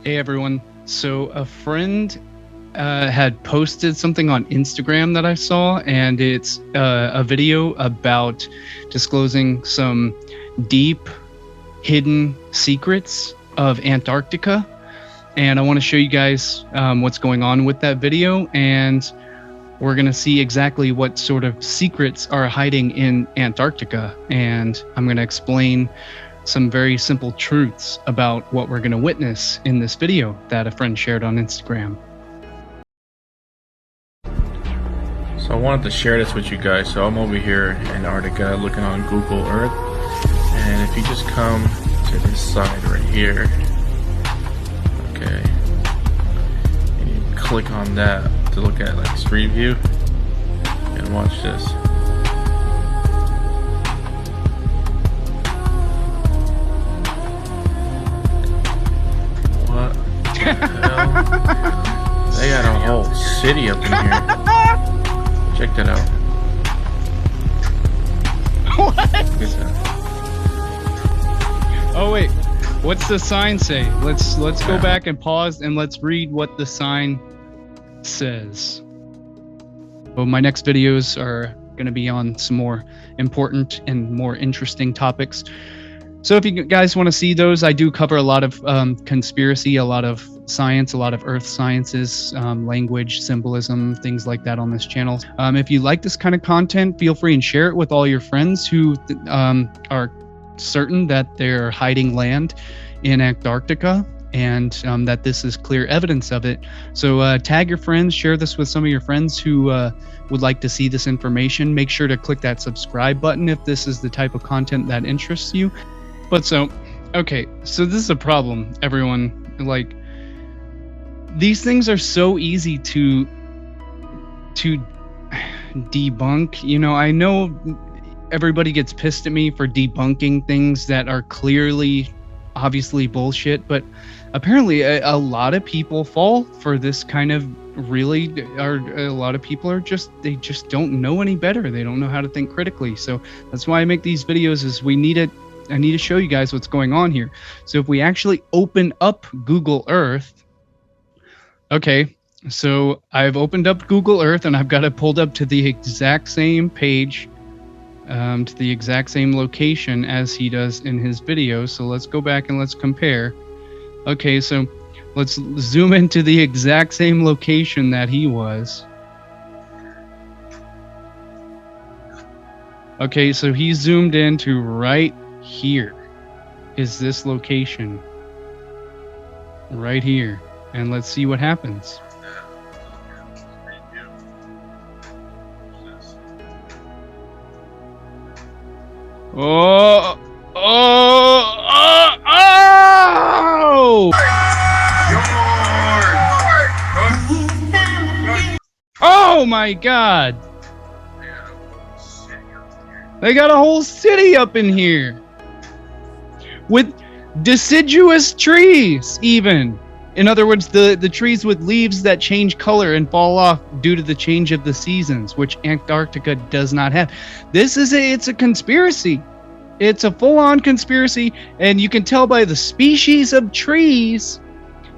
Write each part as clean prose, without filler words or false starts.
Hey everyone. So a friend had posted something on Instagram that I saw, and it's a video about disclosing some deep, hidden secrets of Antarctica. And I want to show you guys what's going on with that video, and we're going to see exactly what sort of secrets are hiding in Antarctica. And I'm going to explain some very simple truths about what we're going to witness in this video that a friend shared on Instagram. So I wanted to share this with you guys. So I'm over here in Antarctica looking on Google Earth, and if you just come to this side right here, okay, and you click on that to look at like street view, and watch this. What the hell? They got a whole city up in here. Check that out. What? Oh wait, what's the sign say? Let's go back and pause and let's read what the sign says. Well, my next videos are going to be on some more important and more interesting topics. So if you guys want to see those, I do cover a lot of conspiracy, a lot of science, a lot of earth sciences, language, symbolism, things like that on this channel. If you like this kind of content, feel free and share it with all your friends who are certain that they're hiding land in Antarctica, and that this is clear evidence of it. So tag your friends, share this with some of your friends who would like to see this information. Make sure to click that subscribe button if this is the type of content that interests you. But so, okay, so this is a problem, everyone. Like, these things are so easy to debunk. You know, I know everybody gets pissed at me for debunking things that are clearly, obviously bullshit, but apparently a lot of people fall for this kind of a lot of people are they just don't know any better. They don't know how to think critically. So that's why I make these videos, is I need to show you guys what's going on here. So if we actually open up Google Earth, okay, so I've opened up Google Earth and I've got it pulled up to the exact same page, to the exact same location as he does in his video. So let's go back and let's compare. Okay, so let's zoom into the exact same location that he was. Okay, so he zoomed into right here is this location right here, and let's see what happens. Oh my god, they got a whole city up in here with deciduous trees, even. In other words, the trees with leaves that change color and fall off due to the change of the seasons, which Antarctica does not have. It's a conspiracy. It's a full-on conspiracy, and you can tell by the species of trees,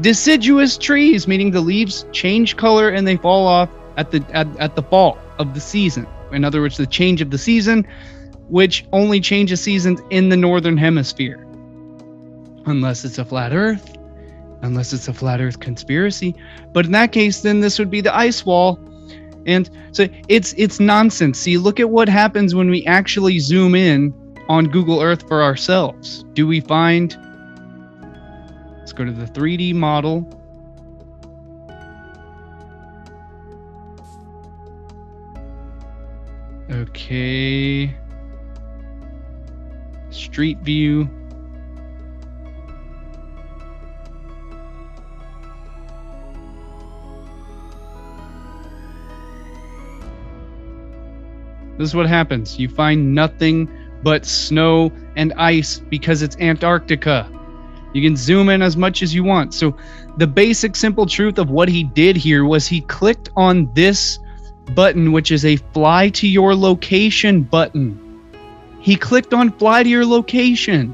deciduous trees, meaning the leaves change color and they fall off at the fall of the season. In other words, the change of the season, which only changes seasons in the northern hemisphere. Unless it's a flat earth, unless it's a flat earth conspiracy. But in that case, then this would be the ice wall. And so it's nonsense. See, look at what happens when we actually zoom in on Google Earth for ourselves. Do we find, let's go to the 3D model. Okay. Street view. This is what happens. You find nothing but snow and ice because it's Antarctica. You can zoom in as much as you want. So the basic simple truth of what he did here was he clicked on this button, which is a fly to your location button. He clicked on fly to your location.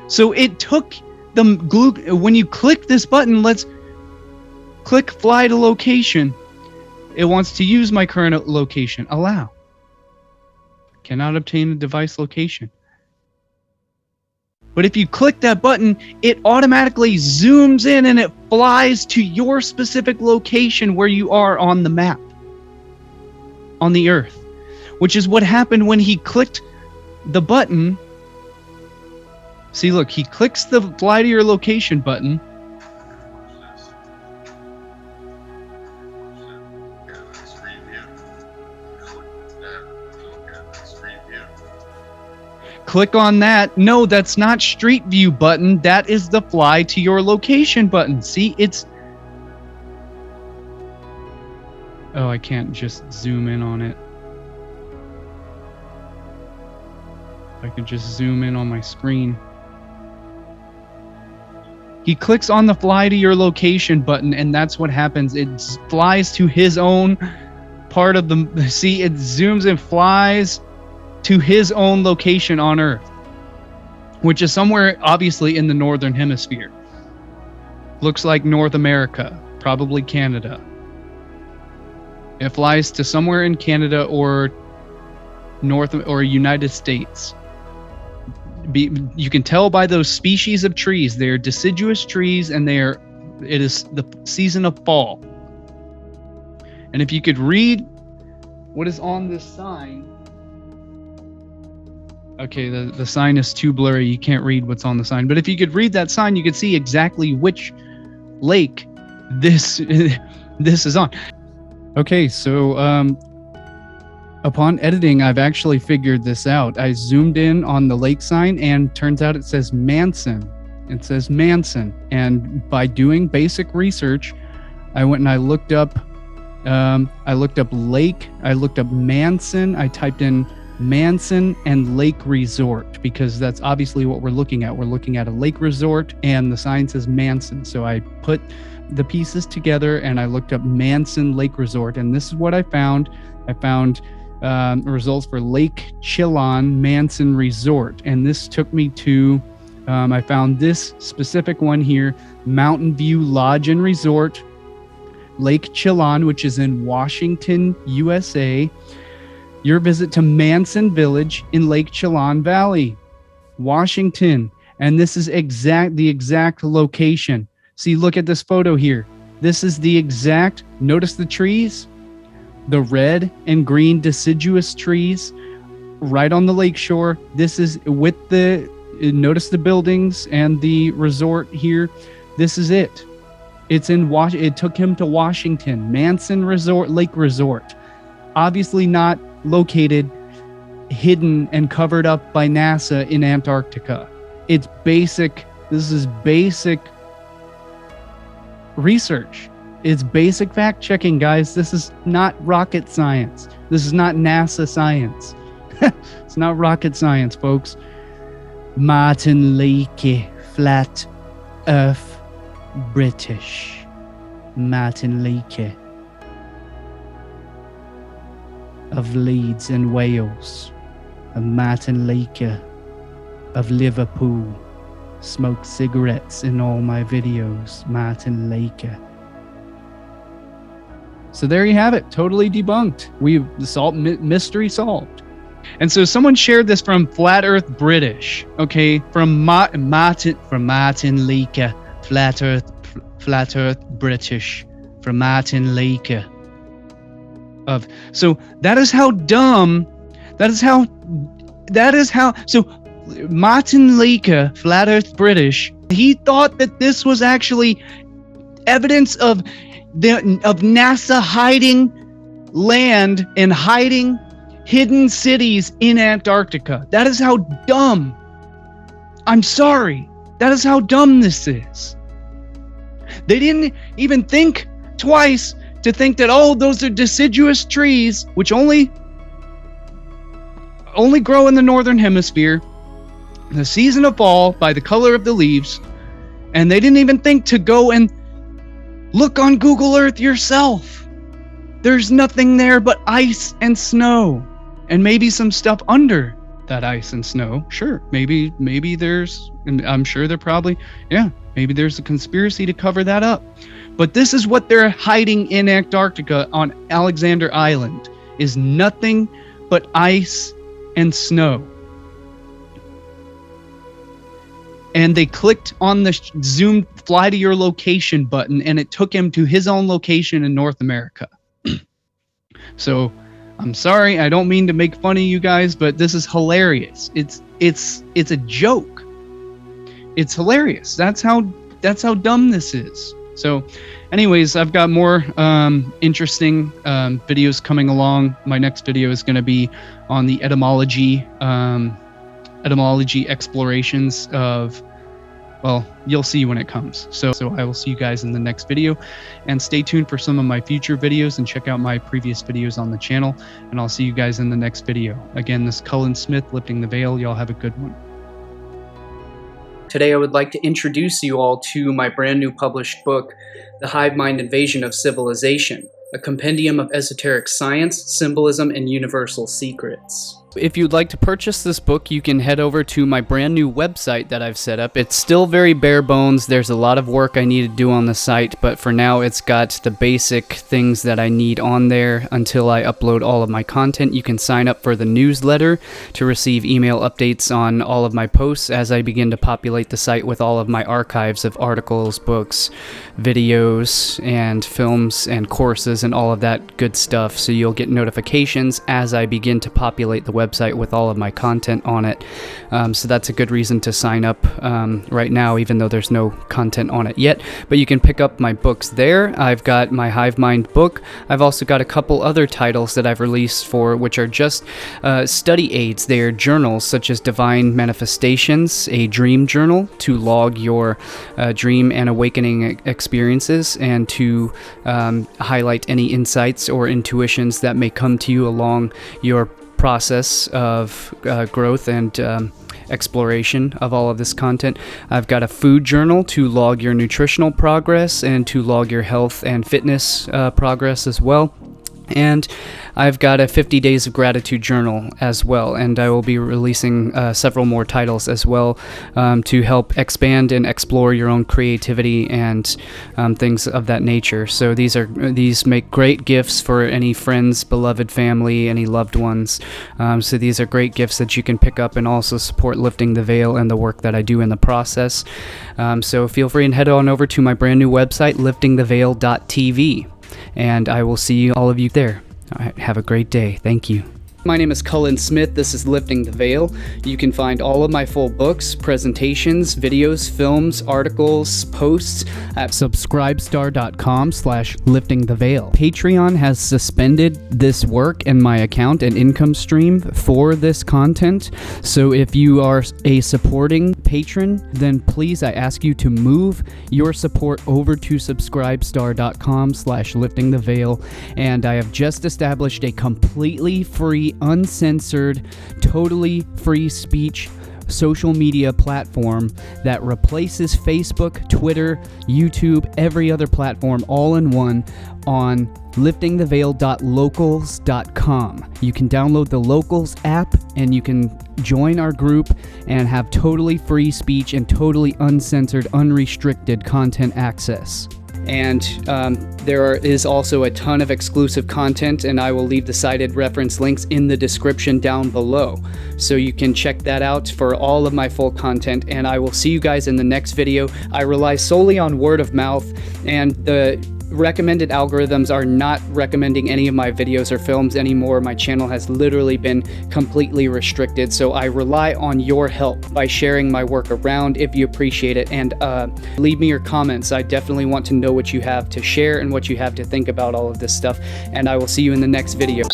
So it took when you click this button, let's click fly to location. It wants to use my current location. Allow. Cannot obtain a device location. But if you click that button, it automatically zooms in and it flies to your specific location where you are on the map, on the Earth, which is what happened when he clicked the button. See, look, he clicks the fly to your location button. Click on that. No, that's not Street View button. That is the fly to your location button. See, it's... Oh, I can't just zoom in on it. I could just zoom in on my screen. He clicks on the fly to your location button, and that's what happens. It flies to his own part of the... See, it zooms and flies to his own location on Earth, which is somewhere obviously in the northern hemisphere. Looks like North America, probably Canada. It flies to somewhere in Canada or United States. You can tell by those species of trees. They're deciduous trees, and it is the season of fall. And if you could read what is on this sign. Okay, the sign is too blurry. You can't read what's on the sign. But if you could read that sign, you could see exactly which lake this is on. Okay, so upon editing, I've actually figured this out. I zoomed in on the lake sign, and turns out it says Manson. It says Manson. And by doing basic research, I went and I looked up lake. I looked up Manson. I typed in Manson and Lake Resort, because that's obviously what we're looking at. We're looking at a lake resort, and the sign says Manson. So I put the pieces together and I looked up Manson Lake Resort, and this is what I found. I found results for Lake Chillon Manson Resort, and this took me to I found this specific one here, Mountain View Lodge and Resort, Lake Chillon, which is in Washington, USA. Your visit to Manson Village in Lake Chillon Valley, Washington. And this is the exact location. See, look at this photo here. This is the exact, notice the trees, the red and green deciduous trees right on the lakeshore. This is with notice the buildings and the resort here. This is it. It took him to Washington, Manson Resort, Lake Resort. Obviously not located, hidden, and covered up by NASA in Antarctica. It's basic. This is basic research. It's basic fact checking, guys. This is not rocket science. This is not NASA science. It's not rocket science, folks. Martin Leakey, Flat Earth British. Martin Leakey of Leeds and Wales. Of Martin Leakey of Liverpool. Smoke cigarettes in all my videos. Martin Leakey. So there you have it. Totally debunked. We've solved mystery solved. And so someone shared this from Flat Earth British, okay, from Martin Leakey, Flat Earth British, from Martin Leakey. So that is how dumb. So Martin Leakey, Flat Earth British, he thought that this was actually evidence of NASA hiding land and hiding hidden cities in Antarctica. That is how dumb. I'm sorry. That is how dumb this is. They didn't even think twice to think that, oh, those are deciduous trees, which only grow in the northern hemisphere, in the season of fall, by the color of the leaves. And they didn't even think to go and look on Google Earth yourself. There's nothing there but ice and snow, and maybe some stuff under that ice and snow. Sure, maybe there's, and I'm sure there probably, yeah, maybe there's a conspiracy to cover that up. But this is what they're hiding in Antarctica on Alexander Island, is nothing but ice and snow. And they clicked on the zoom fly to your location button, and it took him to his own location in North America. So I'm sorry, I don't mean to make fun of you guys, but this is hilarious. It's a joke. It's hilarious. That's how dumb this is. So anyways, I've got more interesting videos coming along. My next video is going to be on the etymology explorations of, well, you'll see when it comes. So I will see you guys in the next video, and stay tuned for some of my future videos, and check out my previous videos on the channel, and I'll see you guys in the next video. Again, this is Cullen Smith, Lifting the Veil. Y'all have a good one. Today I would like to introduce you all to my brand new published book, The Hive Mind Invasion of Civilization, a compendium of esoteric science, symbolism, and universal secrets. If you'd like to purchase this book, you can head over to my brand new website that I've set up. It's still very bare bones. There's a lot of work I need to do on the site, but for now it's got the basic things that I need on there until I upload all of my content. You can sign up for the newsletter to receive email updates on all of my posts as I begin to populate the site with all of my archives of articles, books, videos, and films and courses and all of that good stuff. So you'll get notifications as I begin to populate the website with all of my content on it. So that's a good reason to sign up right now, even though there's no content on it yet. But you can pick up my books there. I've got my Hive Mind book. I've also got a couple other titles that I've released for, which are just study aids. They are journals such as Divine Manifestations, a dream journal to log your dream and awakening experiences, and to highlight any insights or intuitions that may come to you along your process of growth and exploration of all of this content. I've got a food journal to log your nutritional progress and to log your health and fitness progress as well. And I've got a 50 Days of Gratitude journal as well, and I will be releasing several more titles as well to help expand and explore your own creativity and things of that nature. So these make great gifts for any friends, beloved family, any loved ones. So these are great gifts that you can pick up and also support Lifting the Veil and the work that I do in the process. So feel free and head on over to my brand new website, liftingtheveil.tv. And I will see all of you there. All right, have a great day. Thank you. My name is Cullen Smith. This is Lifting the Veil. You can find all of my full books, presentations, videos, films, articles, posts at subscribestar.com/liftingtheveil. Patreon has suspended this work and my account and income stream for this content. So if you are a supporting patron, then please, I ask you to move your support over to subscribestar.com/liftingtheveil. And I have just established a completely free, uncensored, totally free speech social media platform that replaces Facebook, Twitter, YouTube, every other platform all in one on liftingtheveil.locals.com. You can download the Locals app and you can join our group and have totally free speech and totally uncensored, unrestricted content access. And there is also a ton of exclusive content, and I will leave the cited reference links in the description down below. So you can check that out for all of my full content, and I will see you guys in the next video. I rely solely on word of mouth, and the recommended algorithms are not recommending any of my videos or films anymore. My channel has literally been completely restricted, so I rely on your help by sharing my work around if you appreciate it, and leave me your comments. I definitely want to know what you have to share and what you have to think about all of this stuff, and I will see you in the next video.